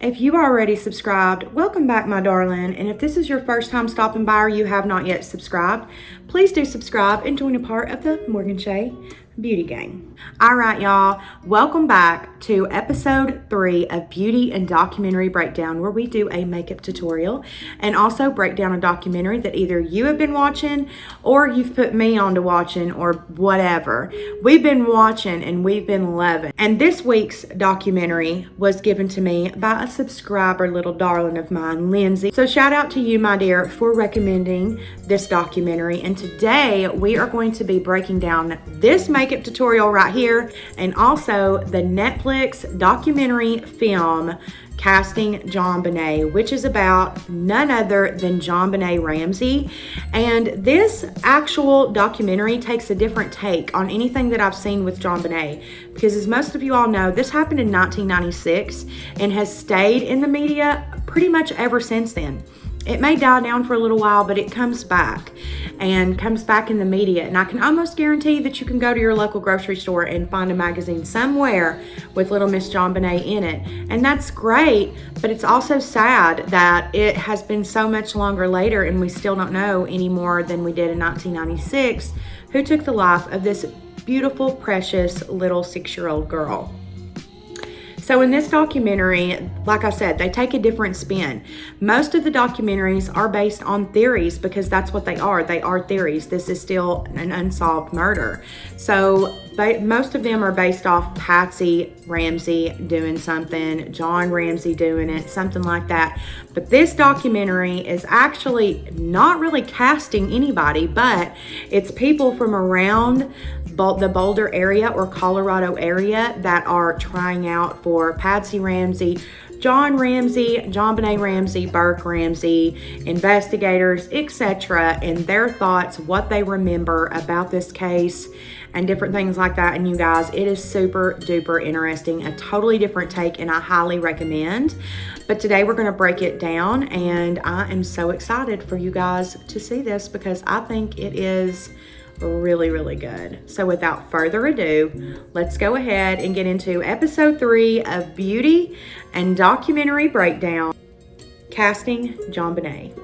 If you are already subscribed, welcome back, my darling. And if this is your first time stopping by or you have not yet subscribed, please do subscribe and join a part of the Morgan Beauty Gang. All right, y'all, welcome back to episode 3 of Beauty and Documentary Breakdown, where we do a makeup tutorial and also break down a documentary that either you have been watching or you've put me on to watching or whatever. We've been watching and we've been loving. And this week's documentary was given to me by a subscriber, little darling of mine, Lindsay. So shout out to you, my dear, for recommending this documentary. And today we are going to be breaking down this makeup tutorial right here and also the Netflix documentary film Casting JonBenet, which is about none other than JonBent Ramsey. And this actual documentary takes a different take on anything that I've seen with JonBenet, because as most of you all know, this happened in 1996 and has stayed in the media pretty much ever since then. It may die down for a little while, but it comes back and comes back in the media. And I can almost guarantee that you can go to your local grocery store and find a magazine somewhere with little Miss JonBenet in it. And that's great, but it's also sad that it has been so much longer later and we still don't know any more than we did in 1996 who took the life of this beautiful, precious little 6-year-old girl. So in this documentary, like I said, they take a different spin. Most of the documentaries are based on theories because that's what they are. They are theories. This is still an unsolved murder. So most of them are based off Patsy Ramsey doing something, John Ramsey doing it, something like that. But this documentary is actually not really casting anybody, but it's people from around the Boulder area or Colorado area that are trying out for Patsy Ramsey, John Ramsey, JonBenet Ramsey, Burke Ramsey, investigators, etc., and their thoughts, what they remember about this case and different things like that. And you guys, it is super duper interesting, a totally different take, and I highly recommend. But today we're going to break it down, and I am so excited for you guys to see this because I think it is really, really good. So without further ado, let's go ahead and get into episode 3 of Beauty and Documentary Breakdown, Casting JonBenet.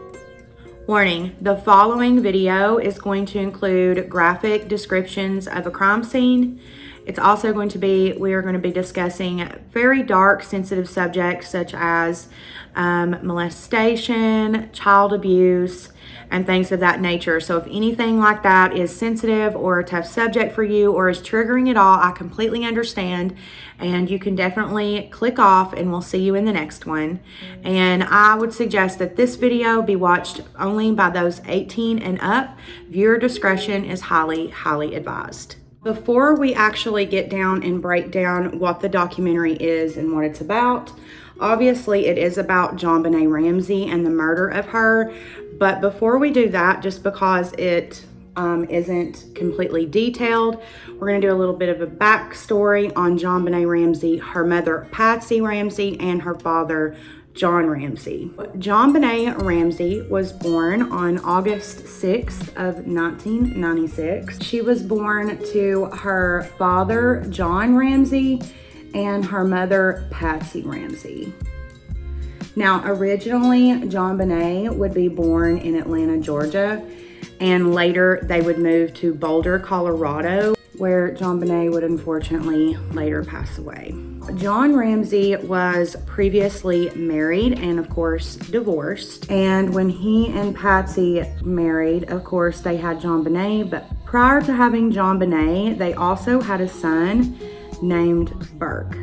Warning, the following video is going to include graphic descriptions of a crime scene. It's also going to be, we are going to be discussing very dark, sensitive subjects such as molestation, child abuse, and things of that nature. So if anything like that is sensitive or a tough subject for you or is triggering at all, I completely understand. And you can definitely click off and we'll see you in the next one. And I would suggest that this video be watched only by those 18 and up. Viewer discretion is highly, highly advised. Before we actually get down and break down what the documentary is and what it's about, obviously it is about JonBenet Ramsey and the murder of her. But before we do that, just because it isn't completely detailed, we're going to do a little bit of a backstory on JonBenet Ramsey, her mother Patsy Ramsey, and her father John Ramsey. JonBenet Ramsey was born on August 6th of 1996. She was born to her father John Ramsey and her mother Patsy Ramsey. Now, originally, JonBenet would be born in Atlanta, Georgia, and later they would move to Boulder, Colorado, where JonBenet would unfortunately later pass away. John Ramsey was previously married and, of course, divorced. And when he and Patsy married, of course, they had JonBenet. But prior to having JonBenet, they also had a son named Burke.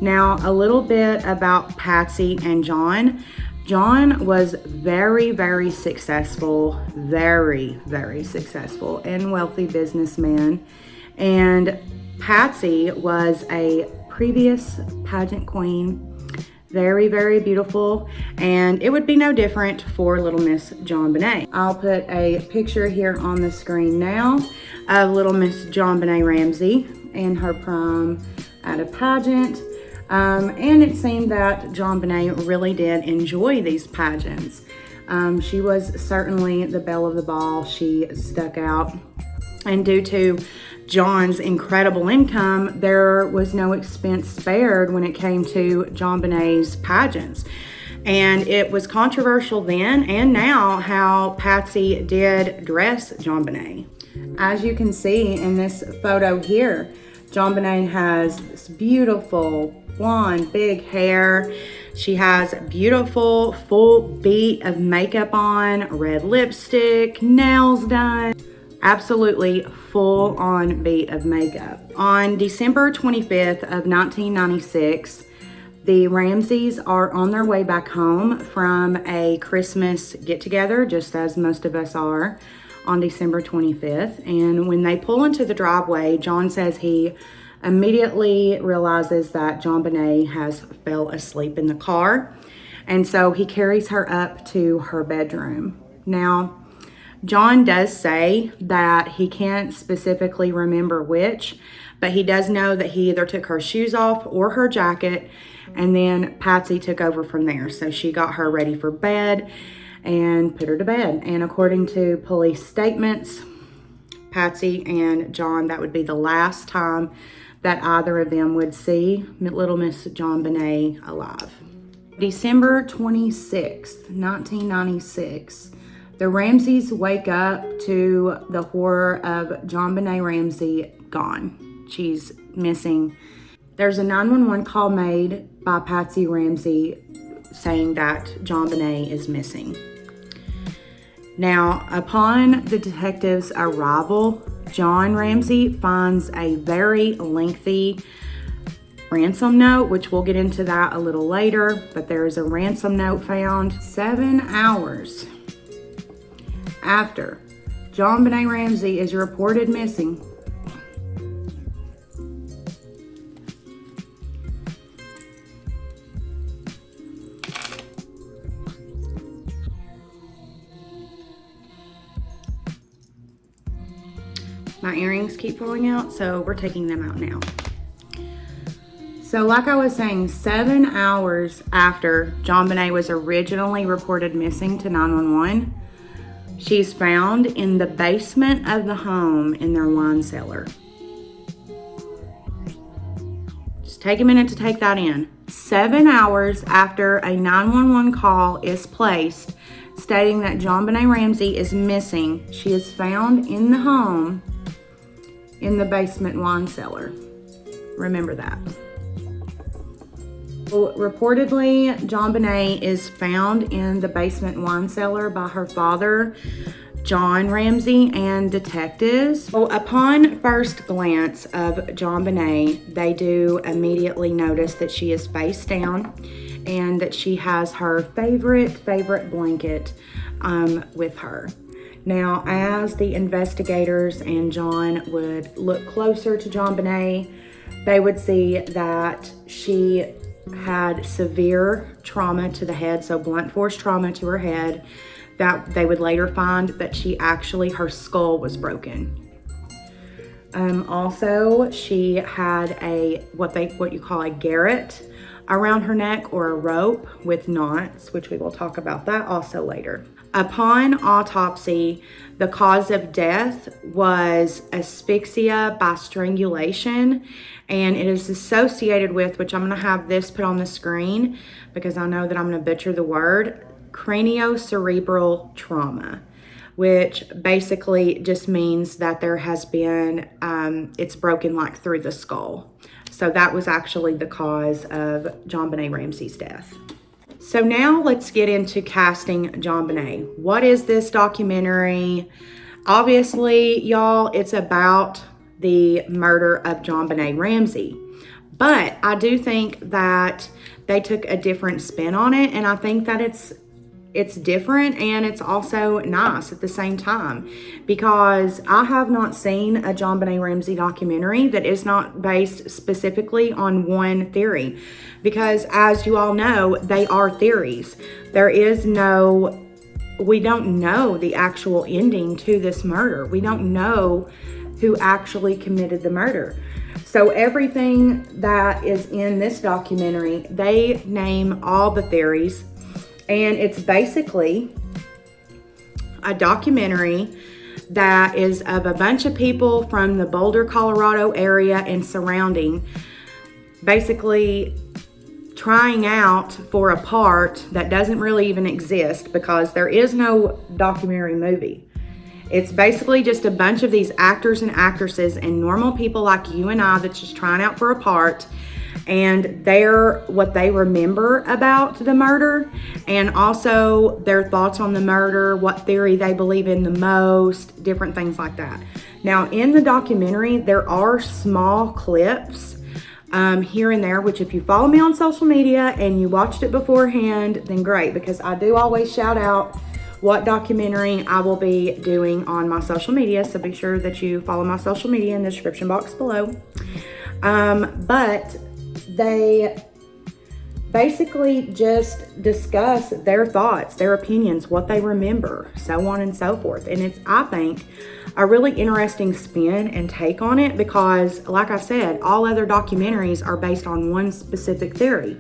Now, a little bit about Patsy and John. John was very, very successful, very, very successful and wealthy businessman. And Patsy was a previous pageant queen, very, very beautiful. And it would be no different for little Miss JonBenet. I'll put a picture here on the screen now of little Miss JonBenet Ramsey and her prom at a pageant. And it seemed that JonBenet really did enjoy these pageants. She was certainly the belle of the ball. She stuck out And due to John's incredible income, there was no expense spared when it came to JonBenet's pageants. And it was controversial then and now how Patsy did dress JonBenet. As you can see in this photo here, JonBenet has this beautiful blonde big hair. She has beautiful full beat of makeup on, red lipstick, nails done. Absolutely full on beat of makeup. On December 25th of 1996, the Ramseys are on their way back home from a Christmas get-together, just as most of us are, on December 25th. And when they pull into the driveway, John says he immediately realizes that JonBenet has fell asleep in the car. And so he carries her up to her bedroom. Now, John does say that he can't specifically remember which, but he does know that he either took her shoes off or her jacket, and then Patsy took over from there. So she got her ready for bed and put her to bed. And according to police statements, Patsy and John, that would be the last time that either of them would see little Miss JonBenet alive. December 26th, 1996. The Ramseys wake up to the horror of JonBenet Ramsey gone. She's missing. There's a 911 call made by Patsy Ramsey saying that JonBenet is missing. Now, upon the detectives' arrival, John Ramsey finds a very lengthy ransom note, which we'll get into that a little later, but there is a ransom note found 7 hours after JonBenet Ramsey is reported missing. My earrings keep falling out, so we're taking them out now. So like I was saying, 7 hours after JonBenet was originally reported missing to 911, she's found in the basement of the home in their wine cellar. Just take a minute to take that in. 7 hours after a 911 call is placed stating that JonBenet Ramsey is missing, she is found in the home in the basement wine cellar. Remember that. Well, reportedly, JonBenet is found in the basement wine cellar by her father, John Ramsey, and detectives. Well, upon first glance of JonBenet, they do immediately notice that she is face down and that she has her favorite blanket with her. Now, as the investigators and John would look closer to JonBenet, they would see that she had severe trauma to the head, so blunt force trauma to her head, that they would later find that she actually, her skull was broken. Also, she had what you call a garrote around her neck, or a rope with knots, which we will talk about that also later. Upon autopsy, the cause of death was asphyxia by strangulation, and it is associated with, which I'm going to have this put on the screen because I know that I'm going to butcher the word, craniocerebral trauma, which basically just means that there has been, it's broken like through the skull. So that was actually the cause of JonBenet Ramsey's death. So now let's get into casting JonBenet. What is this documentary? Obviously, y'all, it's about the murder of JonBenet Ramsey. But I do think that they took a different spin on it, and I think that it's different and it's also nice at the same time, because I have not seen a JonBenet Ramsey documentary that is not based specifically on one theory, because as you all know, they are theories. We don't know the actual ending to this murder. We don't know who actually committed the murder. So everything that is in this documentary, they name all the theories. And it's basically a documentary that is of a bunch of people from the Boulder, Colorado area and surrounding, basically trying out for a part that doesn't really even exist because there is no documentary movie. It's basically just a bunch of these actors and actresses and normal people like you and I that's just trying out for a part, and what they remember about the murder, and also their thoughts on the murder, what theory they believe in the most, different things like that. Now, in the documentary, there are small clips here and there, which if you follow me on social media and you watched it beforehand, then great, because I do always shout out what documentary I will be doing on my social media, so be sure that you follow my social media in the description box below. But they basically just discuss their thoughts, their opinions, what they remember, so on and so forth. And it's, I think, a really interesting spin and take on it because, like I said, all other documentaries are based on one specific theory.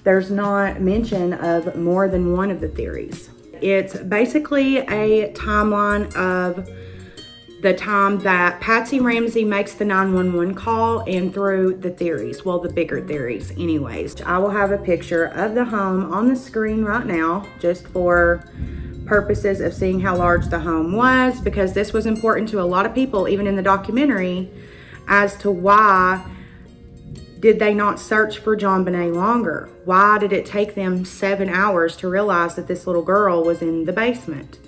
There's not mention of more than one of the theories. It's basically a timeline of the time that Patsy Ramsey makes the 911 call and through the theories, well, the bigger theories anyways. I will have a picture of the home on the screen right now just for purposes of seeing how large the home was, because this was important to a lot of people, even in the documentary, as to why did they not search for JonBenet longer? Why did it take them 7 hours to realize that this little girl was in the basement?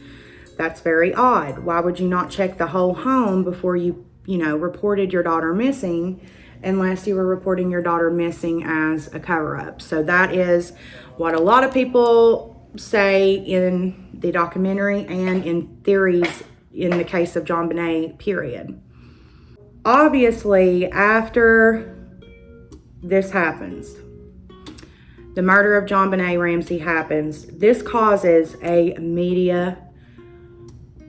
That's very odd. Why would you not check the whole home before you reported your daughter missing, unless you were reporting your daughter missing as a cover-up? So that is what a lot of people say in the documentary and in theories in the case of JonBenet, period. Obviously, after this happens, the murder of JonBenet Ramsey happens, this causes a media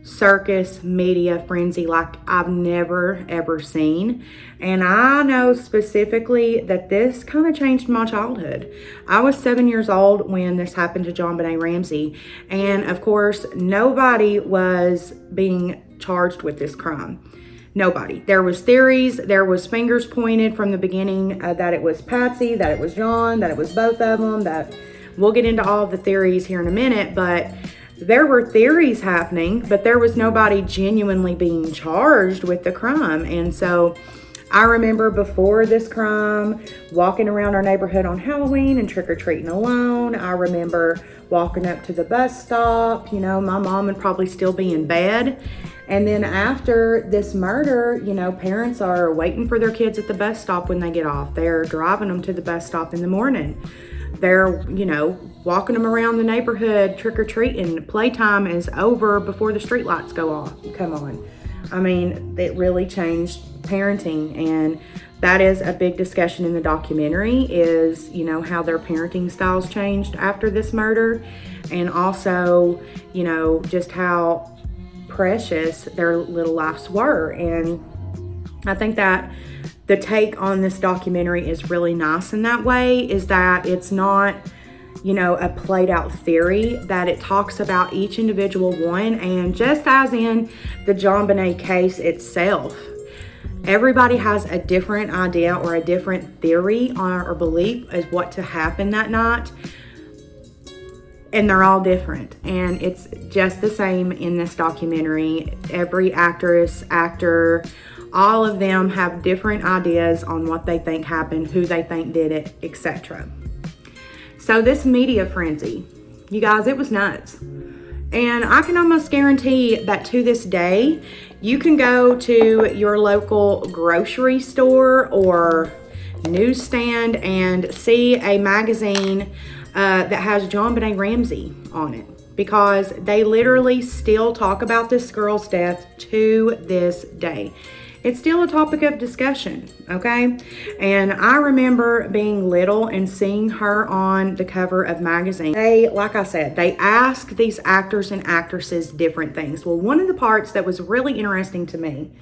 circus, media frenzy like I've never ever seen. And I know specifically that this kind of changed my childhood. I was 7 years old when this happened to JonBenet Ramsey, and of course nobody was being charged with this crime. Nobody. There was theories, there was fingers pointed from the beginning that it was Patsy, that it was John, that it was both of them, that we'll get into all of the theories here in a minute, but there were theories happening, but there was nobody genuinely being charged with the crime. And so I remember before this crime, walking around our neighborhood on Halloween and trick-or-treating alone. I remember walking up to the bus stop. My mom would probably still be in bed. And then after this murder, parents are waiting for their kids at the bus stop when they get off. They're driving them to the bus stop in the morning. They're, walking them around the neighborhood trick-or-treating. Playtime is over before the streetlights come on. I mean, it really changed parenting, and that is a big discussion in the documentary is, how their parenting styles changed after this murder, and also, just how precious their little lives were. And I think that the take on this documentary is really nice in that way, is that it's not, a played out theory, that it talks about each individual one. And just as in the JonBenet case itself, everybody has a different idea or a different theory or belief as what to happen that night. And they're all different. And it's just the same in this documentary. Every actress, actor, all of them have different ideas on what they think happened, who they think did it, etc. So this media frenzy, you guys, it was nuts. And I can almost guarantee that to this day, you can go to your local grocery store or newsstand and see a magazine that has JonBenet Ramsey on it, because they literally still talk about this girl's death to this day. It's still a topic of discussion, okay? And I remember being little and seeing her on the cover of magazine. Like I said, they ask these actors and actresses different things. Well, one of the parts that was really interesting to me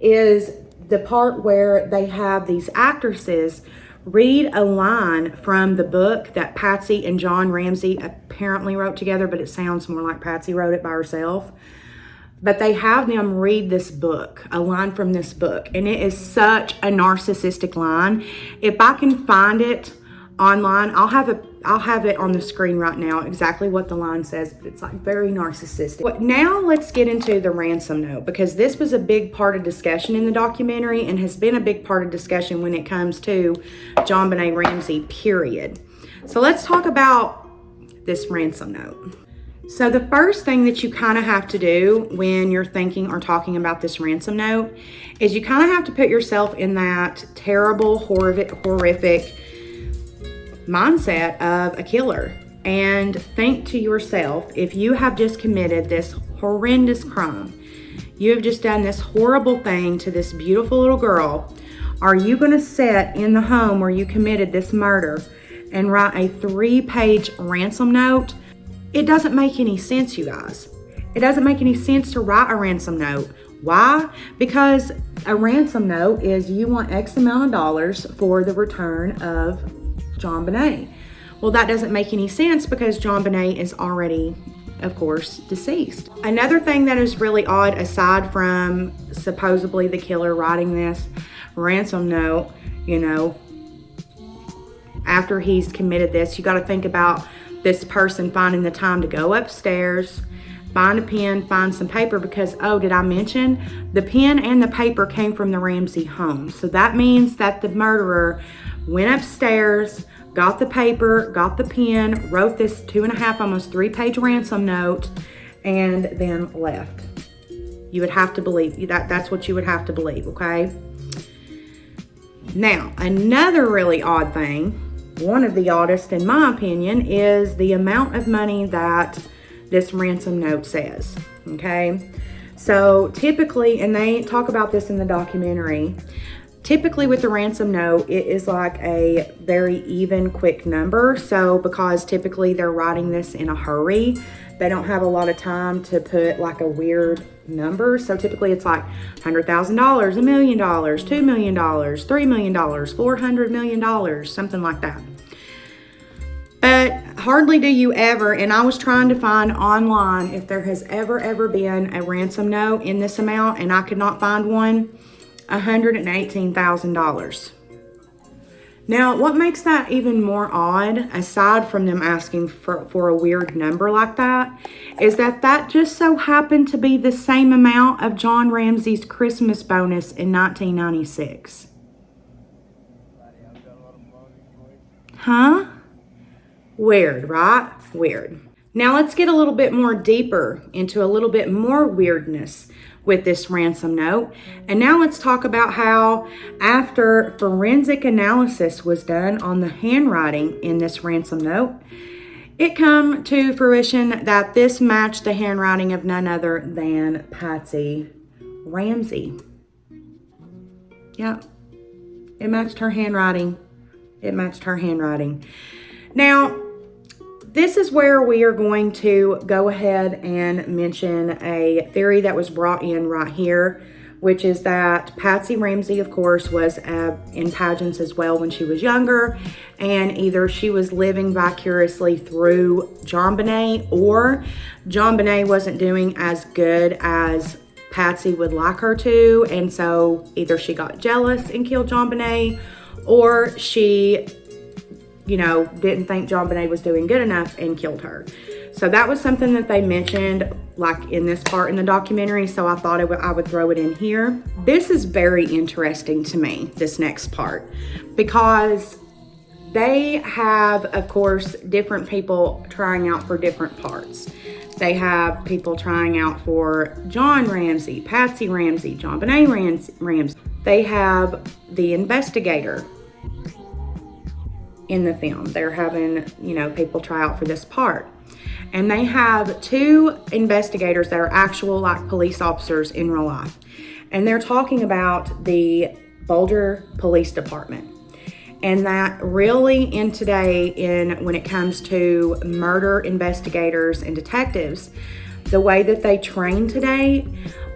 is the part where they have these actresses read a line from the book that Patsy and John Ramsey apparently wrote together, but it sounds more like Patsy wrote it by herself. but they have them read this book, a line from this book, and it is such a narcissistic line. If I can find it online, I'll have it on the screen right now, exactly what the line says, but it's like very narcissistic. But now let's get into the ransom note, because this was a big part of discussion in the documentary and has been a big part of discussion when it comes to JonBenét Ramsey, period. So let's talk about this ransom note. So the first thing that you kind of have to do when you're thinking or talking about this ransom note is you kind of have to put yourself in that terrible, horrific mindset of a killer and think to yourself, if you have just committed this horrendous crime, you have just done this horrible thing to this beautiful little girl, are you going to sit in the home where you committed this murder and write a 3-page ransom note? It doesn't make any sense, you guys. It doesn't make any sense to write a ransom note. Why? Because a ransom note is you want X amount of dollars for the return of JonBenet. Well, that doesn't make any sense because JonBenet is already, of course, deceased. Another thing that is really odd, aside from supposedly the killer writing this ransom note, you know, after he's committed this, you got to think about this person finding the time to go upstairs, find a pen, find some paper, because, oh, did I mention the pen and the paper came from the Ramsey home. So that means that the murderer went upstairs, got the paper, got the pen, wrote this 2.5, almost 3-page ransom note, and then left. You would have to believe that. That's what you would have to believe, okay? Now, another really odd thing, one of the oddest in my opinion, is the amount of money that this ransom note says, okay? So typically, and they talk about this in the documentary, typically with the ransom note, it is like a very even, quick number. So because typically they're writing this in a hurry, they don't have a lot of time to put like a weird number. So typically it's like $100,000, $1 million, $2 million, $3 million, $400 million, something like that. But hardly do you ever, and I was trying to find online if there has ever been a ransom note in this amount, and I could not find one. $118,000. Now, what makes that even more odd, aside from them asking for a weird number like that, is that just so happened to be the same amount of John Ramsey's Christmas bonus in 1996. Huh? Weird, right? Weird. Now let's get a little bit more deeper into a little bit more weirdness with this ransom note. And now let's talk about how after forensic analysis was done on the handwriting in this ransom note, it come to fruition that this matched the handwriting of none other than Patsy Ramsey. Yep, it matched her handwriting. It matched her handwriting. Now, this is where we are going to go ahead and mention a theory that was brought in right here, which is that Patsy Ramsey, of course, was in pageants as well when she was younger, and either she was living vicariously through JonBenet, or JonBenet wasn't doing as good as Patsy would like her to, and so either she got jealous and killed JonBenet, or she, you know, didn't think JonBenet was doing good enough and killed her. So that was something that they mentioned like in this part in the documentary, so I thought I would throw it in here. This is very interesting to me, this next part, because they have, of course, different people trying out for different parts. They have people trying out for John Ramsey, Patsy Ramsey, JonBenet Ramsey. They have the investigator in the film. They're having, you know, people try out for this part. And they have 2 investigators that are actual like police officers in real life. And they're talking about the Boulder Police Department. And that really when it comes to murder investigators and detectives, the way that they train today,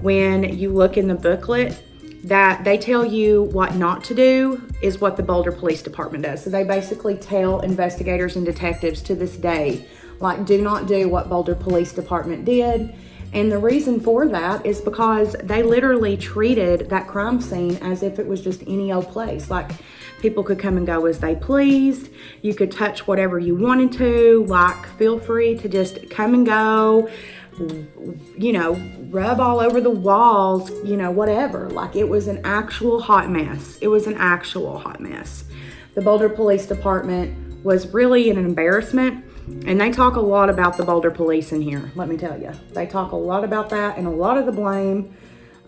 when you look in the booklet, that they tell you what not to do is what the Boulder Police Department does. So they basically tell investigators and detectives to this day, like, do not do what Boulder Police Department did. And the reason for that is because they literally treated that crime scene as if it was just any old place. Like, people could come and go as they pleased. You could touch whatever you wanted to. Like, feel free to just come and go, you know, rub all over the walls, you know, whatever. Like, it was an actual hot mess. It was an actual hot mess. The Boulder Police Department was really an embarrassment. And they talk a lot about the Boulder police in here, let me tell you. They talk a lot about that, and a lot of the blame,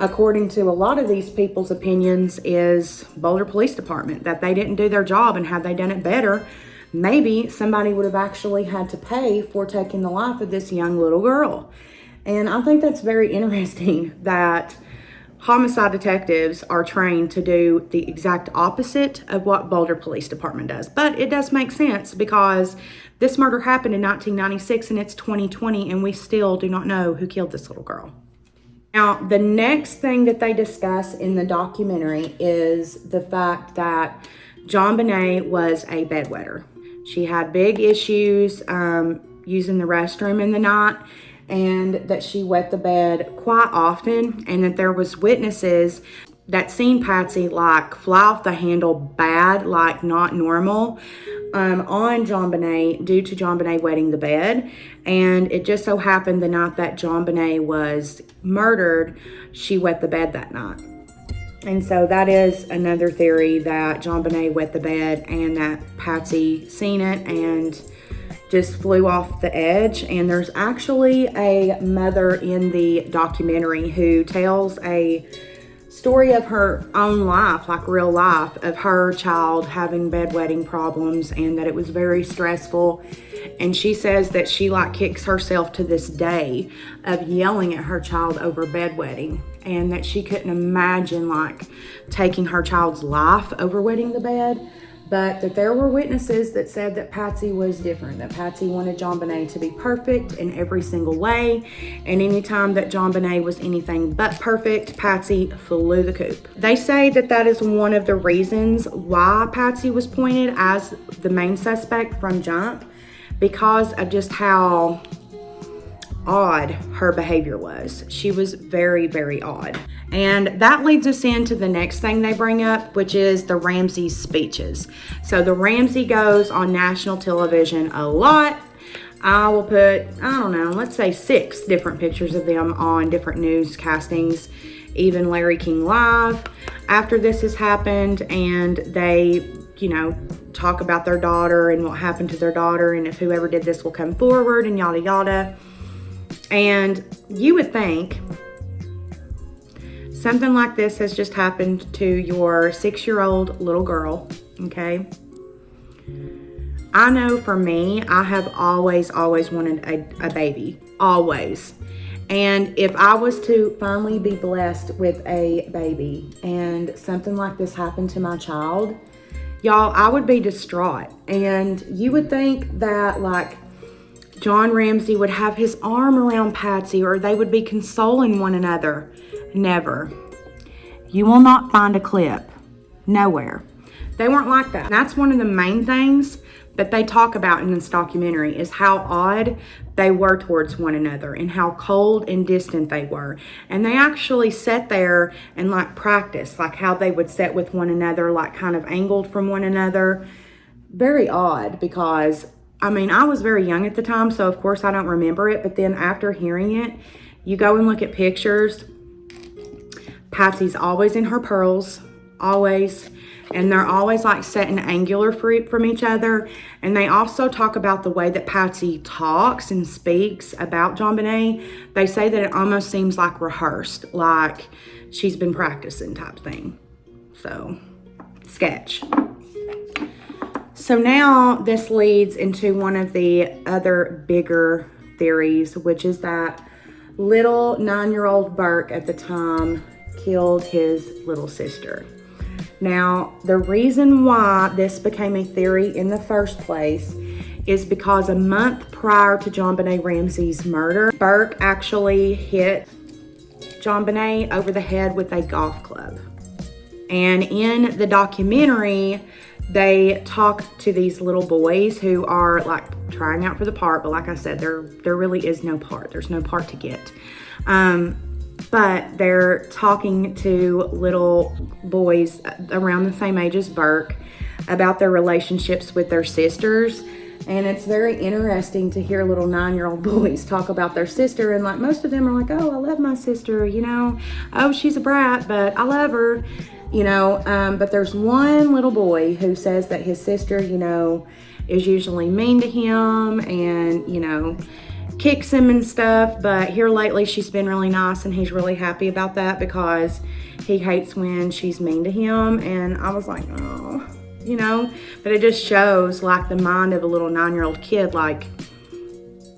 according to a lot of these people's opinions, is Boulder Police Department, that they didn't do their job, and had they done it better, maybe somebody would have actually had to pay for taking the life of this young little girl. And I think that's very interesting that homicide detectives are trained to do the exact opposite of what Boulder Police Department does. But it does make sense, because this murder happened in 1996 and it's 2020, and we still do not know who killed this little girl. Now, the next thing that they discuss in the documentary is the fact that JonBenet was a bedwetter. She had big issues using the restroom in the night, and that she wet the bed quite often, and that there was witnesses that seen Patsy like fly off the handle bad, like not normal, on JonBenet due to JonBenet wetting the bed. And it just so happened the night that JonBenet was murdered, she wet the bed that night. And so that is another theory, that JonBenet wet the bed and that Patsy seen it and just flew off the edge. And there's actually a mother in the documentary who tells a story of her own life, like real life, of her child having bedwetting problems, and that it was very stressful. And she says that she like kicks herself to this day of yelling at her child over bedwetting, and that she couldn't imagine like taking her child's life over wetting the bed. But that there were witnesses that said that Patsy was different, that Patsy wanted JonBenet to be perfect in every single way. And anytime that JonBenet was anything but perfect, Patsy flew the coop. They say that that is one of the reasons why Patsy was pointed as the main suspect from jump, because of just how odd her behavior was. She was very, very odd. And that leads us into the next thing they bring up, which is the Ramsey speeches. So the Ramsey goes on national television a lot. I will put, I don't know, let's say 6 different pictures of them on different newscastings, even Larry King Live, after this has happened. And they, you know, talk about their daughter and what happened to their daughter, and if whoever did this will come forward, and yada yada. And you would think something like this has just happened to your 6-year-old little girl, okay? I know for me, I have always wanted a baby, always. And if I was to finally be blessed with a baby and something like this happened to my child, y'all, I would be distraught. And you would think that like John Ramsey would have his arm around Patsy, or they would be consoling one another. Never. You will not find a clip. Nowhere. They weren't like that. That's one of the main things that they talk about in this documentary, is how odd they were towards one another and how cold and distant they were. And they actually sat there and like practiced like how they would sit with one another, like kind of angled from one another. Very odd, because I mean, I was very young at the time, so of course I don't remember it. But then after hearing it, you go and look at pictures. Patsy's always in her pearls, always. And they're always like setting angular from each other. And they also talk about the way that Patsy talks and speaks about JonBenet. They say that it almost seems like rehearsed, like she's been practicing type thing. So, sketch. So now this leads into one of the other bigger theories, which is that little 9-year-old Burke at the time killed his little sister. Now, the reason why this became a theory in the first place is because a month prior to JonBent Ramsey's murder, Burke actually hit JonBenet over the head with a golf club. And in the documentary, they talk to these little boys who are like trying out for the part, but like I said, there really is no part. There's no part to get. But they're talking to little boys around the same age as Burke about their relationships with their sisters. And it's very interesting to hear little 9-year-old boys talk about their sister. And like most of them are like, oh, I love my sister, you know. Oh, she's a brat, but I love her, you know. But there's one little boy who says that his sister, you know, is usually mean to him and, you know, kicks him and stuff. But here lately she's been really nice, and he's really happy about that because he hates when she's mean to him. And I was like, oh, you know, but it just shows like the mind of a little 9-year-old kid. Like,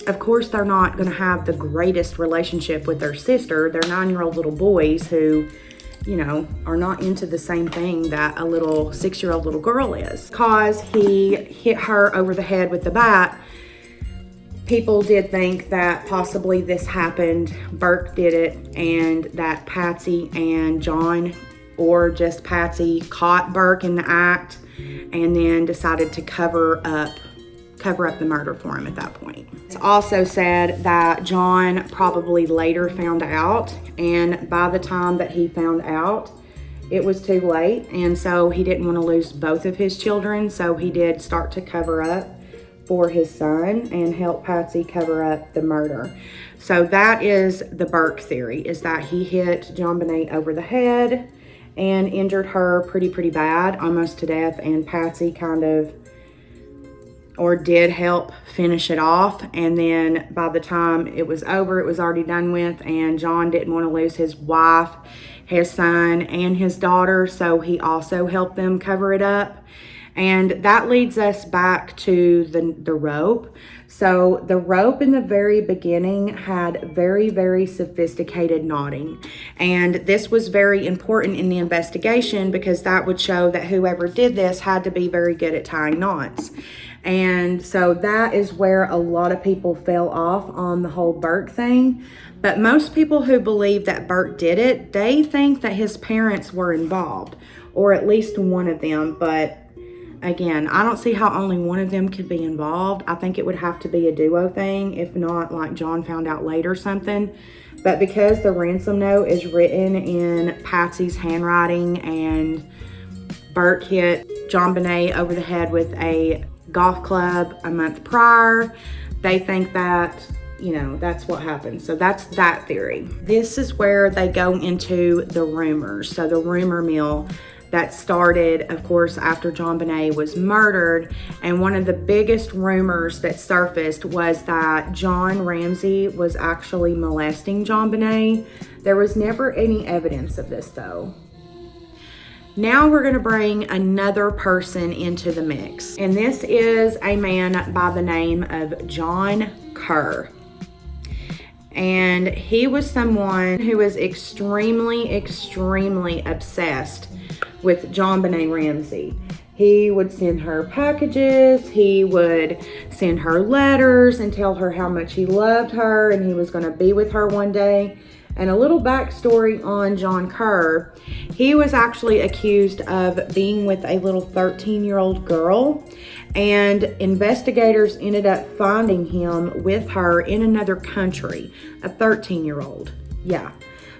of course they're not going to have the greatest relationship with their sister. They're 9-year-old little boys who, you know, are not into the same thing that a little 6-year-old little girl is. Because he hit her over the head with the bat, people did think that possibly this happened, Burke did it, and that Patsy and John, or just Patsy, caught Burke in the act and then decided to cover up the murder for him at that point. It's also said that John probably later found out, and by the time that he found out, it was too late, and so he didn't want to lose both of his children, so he did start to cover up for his son and help Patsy cover up the murder. So that is the Burke theory, is that he hit JonBenet over the head and injured her pretty bad, almost to death, and Patsy kind of, or did help finish it off. And then by the time it was over, it was already done with, and John didn't want to lose his wife, his son, and his daughter, so he also helped them cover it up. And that leads us back to the rope. So the rope in the very beginning had very sophisticated knotting. And this was very important in the investigation because that would show that whoever did this had to be very good at tying knots. And so that is where a lot of people fell off on the whole Burke thing. But most people who believe that Burke did it, they think that his parents were involved, or at least one of them. But again, I don't see how only one of them could be involved. I think it would have to be a duo thing, if not like John found out late or something. But because the ransom note is written in Patsy's handwriting and Burke hit JonBenet over the head with a golf club a month prior, they think that, you know, that's what happened. So that's that theory. This is where they go into the rumors. So the rumor mill that started, of course, after JonBenet was murdered. And one of the biggest rumors that surfaced was that John Ramsey was actually molesting JonBenet. There was never any evidence of this, though. Now we're going to bring another person into the mix. And this is a man by the name of John Kerr. And he was someone who was extremely obsessed with JonBent Ramsey. He would send her packages, he would send her letters and tell her how much he loved her and he was going to be with her one day. And a little backstory on John Kerr, he was actually accused of being with a little 13-year-old girl, and investigators ended up finding him with her in another country, a 13-year-old. Yeah.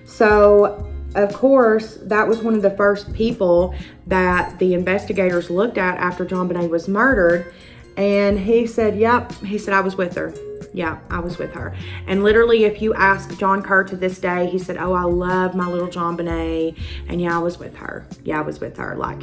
So of course, that was one of the first people that the investigators looked at after JonBenet was murdered. And he said, yep, he said, I was with her. Yeah, I was with her. And literally, if you ask John Kerr to this day, he said, oh, I love my little JonBenet. And yeah, I was with her. Yeah, I was with her. Like,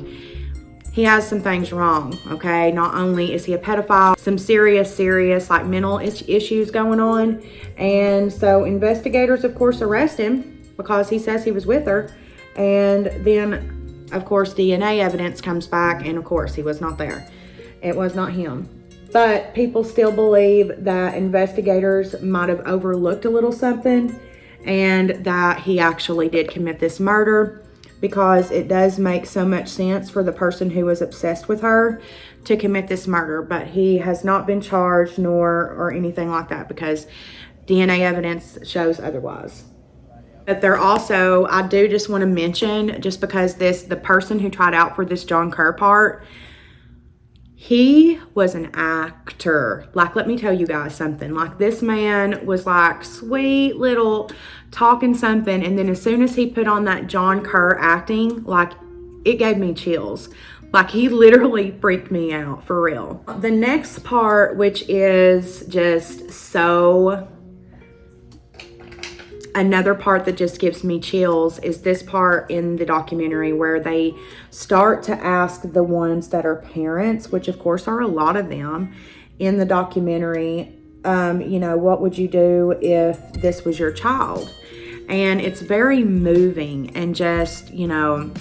he has some things wrong, okay? Not only is he a pedophile, some serious, like mental issues going on. And so investigators, of course, arrest him because he says he was with her. And then, of course, DNA evidence comes back, and of course, he was not there. It was not him. But people still believe that investigators might have overlooked a little something and that he actually did commit this murder, because it does make so much sense for the person who was obsessed with her to commit this murder. But he has not been charged or anything like that, because DNA evidence shows otherwise. But there also, I do just want to mention, just because the person who tried out for this John Kerr part, He was an actor. Like, let me tell you guys something. Like, this man was like sweet little talking something. And then as soon as he put on that John Kerr acting, like, it gave me chills. Like, he literally freaked me out, for real. The next part, which is just so... Another part that just gives me chills is this part in the documentary where they start to ask the ones that are parents, which of course are a lot of them in the documentary, you know, what would you do if this was your child? And it's very moving and just, you know,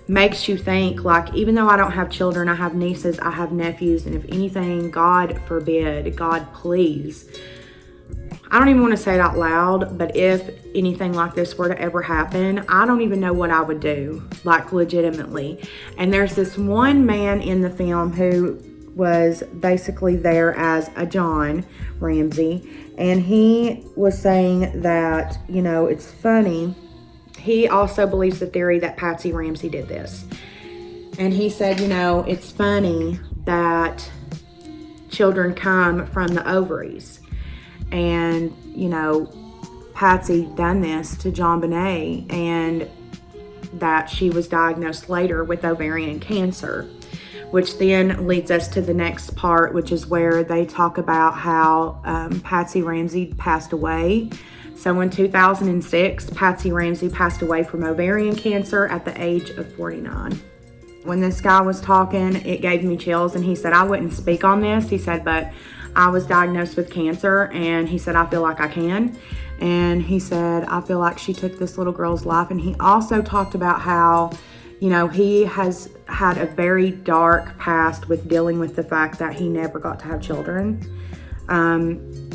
makes you think, like, even though I don't have children, I have nieces, I have nephews, and if anything, God forbid, God please, I don't even want to say it out loud, but if anything like this were to ever happen, I don't even know what I would do, like, legitimately. And there's this one man in the film who was basically there as a John Ramsey, and he was saying that, you know, it's funny. He also believes the theory that Patsy Ramsey did this. And he said, you know, it's funny that children come from the ovaries. And, you know, Patsy done this to JonBenet, and that she was diagnosed later with ovarian cancer, which then leads us to the next part, which is where they talk about how Patsy Ramsey passed away. So in 2006, Patsy Ramsey passed away from ovarian cancer at the age of 49. When this guy was talking, it gave me chills, and he said, I wouldn't speak on this. He said, but I was diagnosed with cancer, and he said, I feel like I can. And he said, I feel like she took this little girl's life. And he also talked about how, you know, he has had a very dark past with dealing with the fact that he never got to have children.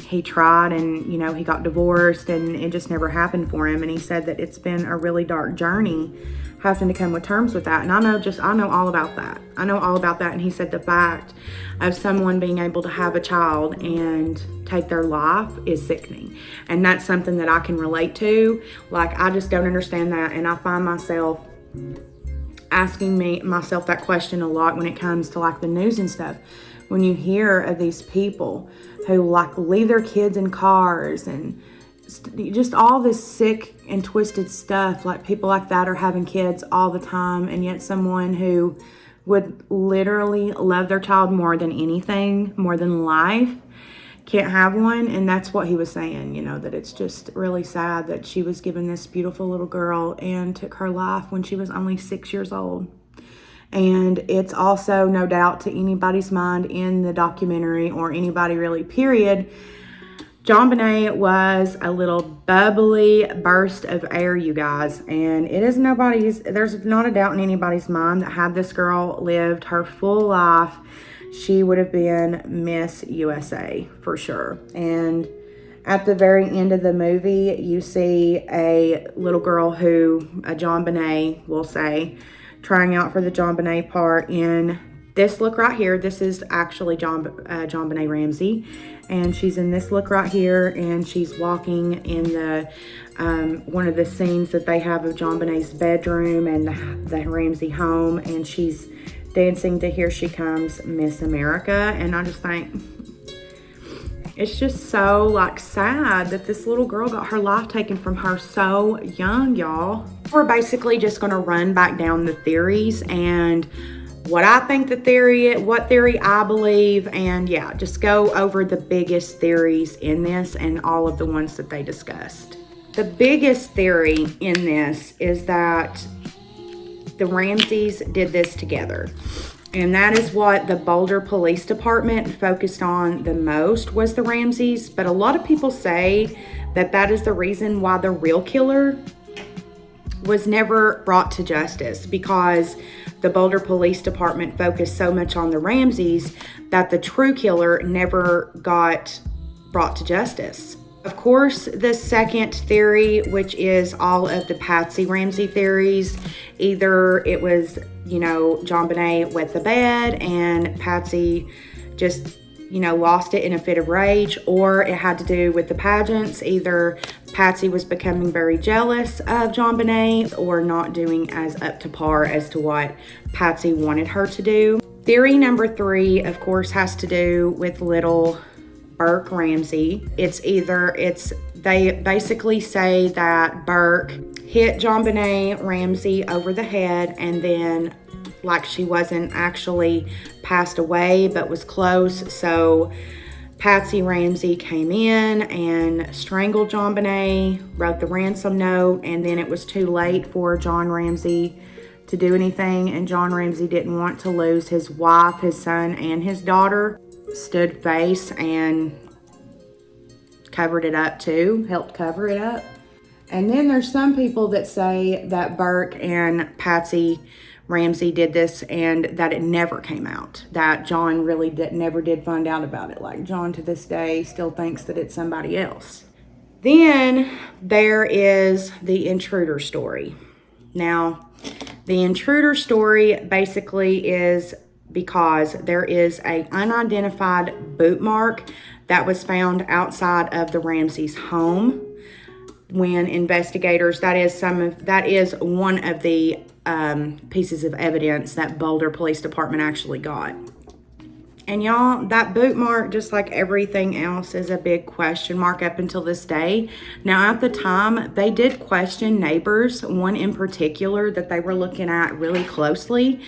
He tried, and, you know, he got divorced, and it just never happened for him. And he said that it's been a really dark journey having to come with terms with that. And I know all about that. I know all about that. And he said the fact of someone being able to have a child and take their life is sickening. And that's something that I can relate to. Like, I just don't understand that. And I find myself asking myself that question a lot when it comes to, like, the news and stuff. When you hear of these people who, like, leave their kids in cars and just all this sick and twisted stuff, like, people like that are having kids all the time, and yet someone who would literally love their child more than anything, more than life, can't have one. And that's what he was saying, you know, that it's just really sad that she was given this beautiful little girl and took her life when she was only 6 years old. And it's also no doubt to anybody's mind in the documentary, or anybody really, period, JonBenet was a little bubbly burst of air, you guys. And there's not a doubt in anybody's mind that had this girl lived her full life, she would have been Miss USA for sure. And at the very end of the movie, you see a little girl who, a JonBenet, will say, trying out for the JonBenet part in this look right here. This is actually JonBenét Ramsey, and she's in this look right here, and she's walking in the one of the scenes that they have of JonBenet's bedroom and the Ramsey home, and she's dancing to Here She Comes, Miss America. And I just think it's just so, like, sad that this little girl got her life taken from her so young, y'all. We're basically just going to run back down the theories and what I think what theory I believe, and yeah, just go over the biggest theories in this and all of the ones that they discussed. The biggest theory in this is that the Ramseys did this together. And that is what the Boulder Police Department focused on the most, was the Ramseys. But a lot of people say that that is the reason why the real killer was never brought to justice, because the Boulder Police Department focused so much on the Ramseys that the true killer never got brought to justice. Of course, the second theory, which is all of the Patsy Ramsey theories, either it was, you know, JonBenet wet the bed and Patsy just, you know, lost it in a fit of rage, or it had to do with the pageants. Either Patsy was becoming very jealous of JonBenet or not doing as up to par as to what Patsy wanted her to do. Theory number 3, of course, has to do with little Burke Ramsey. They basically say that Burke hit JonBenét Ramsey over the head, and then like she wasn't actually passed away but was close, so Patsy Ramsey came in and strangled JonBenét, wrote the ransom note, and then it was too late for John Ramsey to do anything, and John Ramsey didn't want to lose his wife, his son, and his daughter. Stood face and covered it up too, helped cover it up. And then there's some people that say that Burke and Patsy Ramsey did this and that it never came out, that John really never did find out about it. Like John to this day still thinks that it's somebody else. Then there is the Intruder story. Now, the Intruder story basically is because there is an unidentified boot mark that was found outside of the Ramseys' home. When investigators, that is one of the pieces of evidence that Boulder Police Department actually got. And y'all, that boot mark, just like everything else, is a big question mark up until this day. Now, at the time, they did question neighbors, one in particular that they were looking at really closely,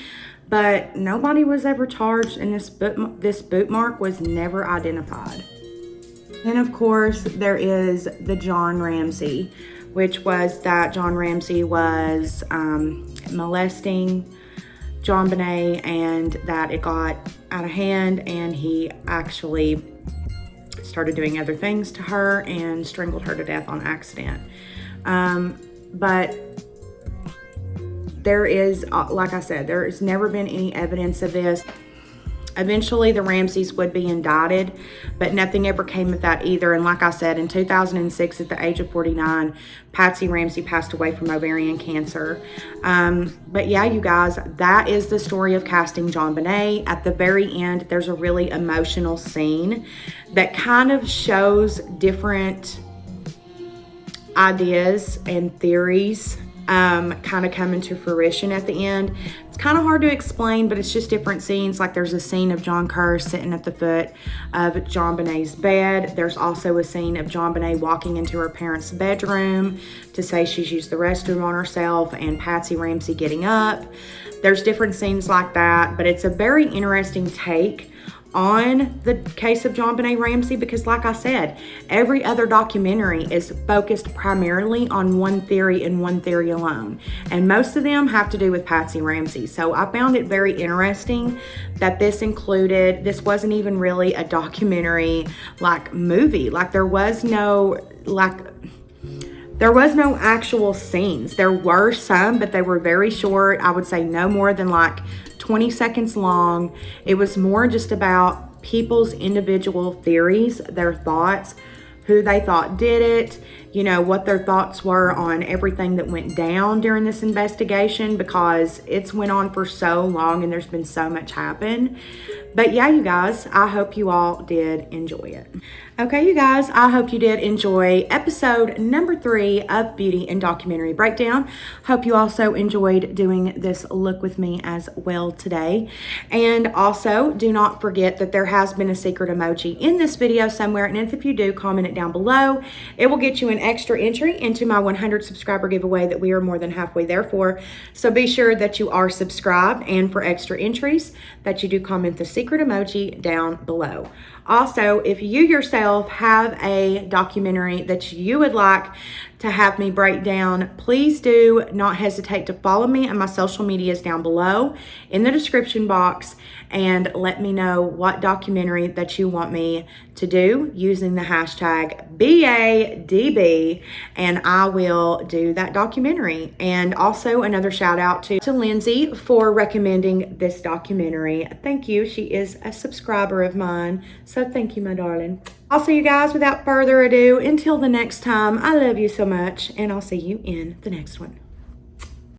but nobody was ever charged, and this boot mark was never identified. Then, of course, there is the John Ramsey, which was that John Ramsey was molesting JonBenet, and that it got out of hand, and he actually started doing other things to her and strangled her to death on accident. But there is, like I said, there has never been any evidence of this. Eventually, the Ramseys would be indicted, but nothing ever came of that either. And like I said, in 2006, at the age of 49, Patsy Ramsey passed away from ovarian cancer. But yeah, you guys, that is the story of casting JonBenet. At the very end, there's a really emotional scene that kind of shows different ideas and theories kind of coming to fruition at the end. It's kind of hard to explain, but it's just different scenes. Like there's a scene of John Kerr sitting at the foot of JonBenet's bed. There's also a scene of JonBenet walking into her parents' bedroom to say she's used the restroom on herself, and Patsy Ramsey getting up. There's different scenes like that, but it's a very interesting take on the case of JonBenét Ramsey, because like I said, every other documentary is focused primarily on one theory and one theory alone, and most of them have to do with Patsy Ramsey. So I found it very interesting that this wasn't even really a documentary like movie. Like there was no actual scenes. There were some, but they were very short. I would say no more than like 20 seconds long. It was more just about people's individual theories, their thoughts, who they thought did it, you know, what their thoughts were on everything that went down during this investigation, because it's went on for so long and there's been so much happen. But yeah, you guys, I hope you all did enjoy it. Okay, you guys, I hope you did enjoy episode number 3 of Beauty and Documentary Breakdown. Hope you also enjoyed doing this look with me as well today. And also, do not forget that there has been a secret emoji in this video somewhere. And if you do, comment it down below. It will get you an extra entry into my 100 subscriber giveaway that we are more than halfway there for. So be sure that you are subscribed, and for extra entries, that you do comment the secret emoji down below. Also, if you yourself have a documentary that you would like to have me break down, please do not hesitate to follow me on my social medias down below in the description box, and let me know what documentary that you want me to do using the hashtag BADB, and I will do that documentary. And also another shout out to Lindsay for recommending this documentary. Thank you. She is a subscriber of mine. So thank you, my darling. I'll see you guys without further ado. Until the next time, I love you so much, and I'll see you in the next one.